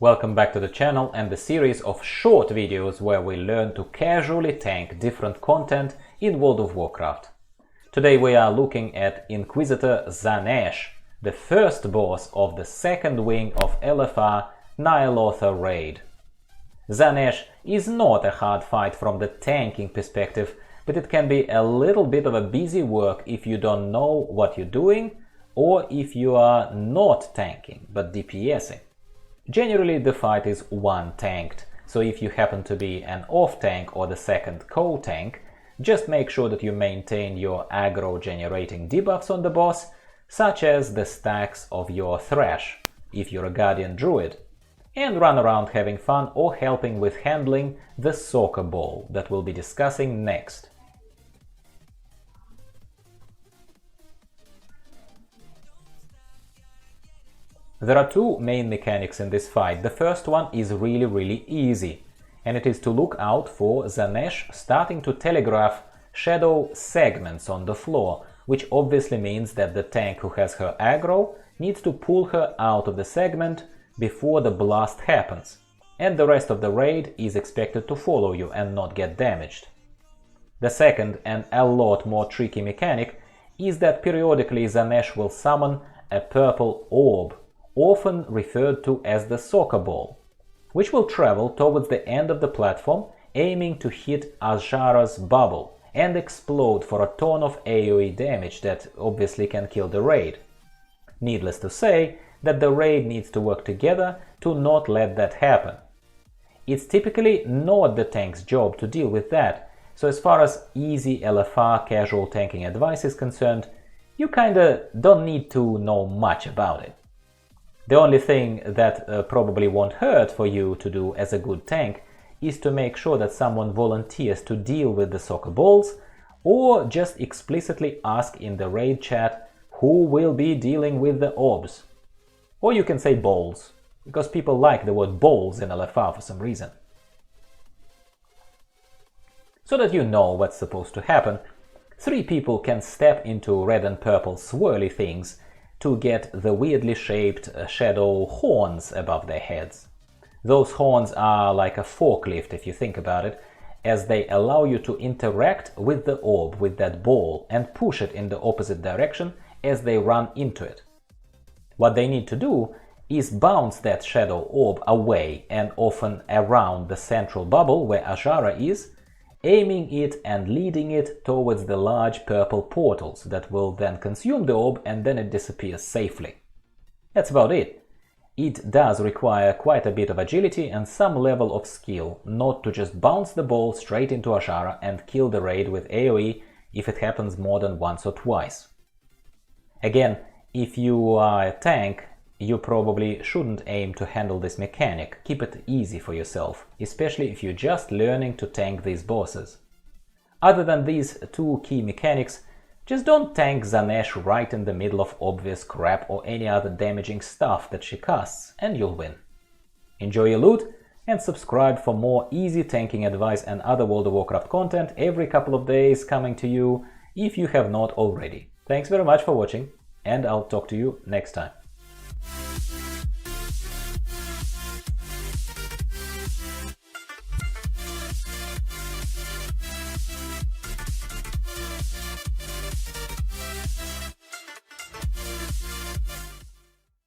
Welcome back to the channel and the series of short videos where we learn to casually tank different content in World of Warcraft. Today we are looking at Inquisitor Xanesh, the first boss of the second wing of LFR ny'alotha raid. Xanesh is not a hard fight from the tanking perspective, but it can be a little bit of a busy work if you don't know what you're doing or if you are not tanking but DPSing. Generally the fight is one tanked, so if you happen to be an off tank or the second co-tank, just make sure that you maintain your aggro generating debuffs on the boss, such as the stacks of your Thrash, if you're a Guardian Druid, and run around having fun or helping with handling the soccer ball that we'll be discussing next. There are two main mechanics in this fight. The first one is really easy, and it is to look out for Xanesh starting to telegraph shadow segments on the floor, which obviously means that the tank who has her aggro needs to pull her out of the segment before the blast happens, and the rest of the raid is expected to follow you and not get damaged. The second and a lot more tricky mechanic is that periodically Xanesh will summon a purple orb, often referred to as the soccer ball, which will travel towards the end of the platform, aiming to hit Azshara's bubble and explode for a ton of AoE damage that obviously can kill the raid. Needless to say that the raid needs to work together to not let that happen. It's typically not the tank's job to deal with that, so as far as easy LFR casual tanking advice is concerned, you kinda don't need to know much about it. The only thing that probably won't hurt for you to do as a good tank is to make sure that someone volunteers to deal with the soccer balls, or just explicitly ask in the raid chat who will be dealing with the orbs. Or you can say balls, because people like the word balls in LFR for some reason. So that you know what's supposed to happen, 3 people can step into red and purple swirly things to get the weirdly shaped shadow horns above their heads. Those horns are like a forklift if you think about it, as they allow you to interact with the orb, with that ball, and push it in the opposite direction as they run into it. What they need to do is bounce that shadow orb away and often around the central bubble where Azshara is, aiming it and leading it towards the large purple portals that will then consume the orb and then it disappears safely. That's about it. It does require quite a bit of agility and some level of skill not to just bounce the ball straight into Azshara and kill the raid with AoE if it happens more than once or twice. Again, if you are a tank, you probably shouldn't aim to handle this mechanic. Keep it easy for yourself, especially if you're just learning to tank these bosses. Other than these two key mechanics, just don't tank Xanesh right in the middle of obvious crap or any other damaging stuff that she casts, and you'll win. Enjoy your loot and subscribe for more easy tanking advice and other World of Warcraft content every couple of days coming to you if you have not already. Thanks very much for watching, and I'll talk to you next time.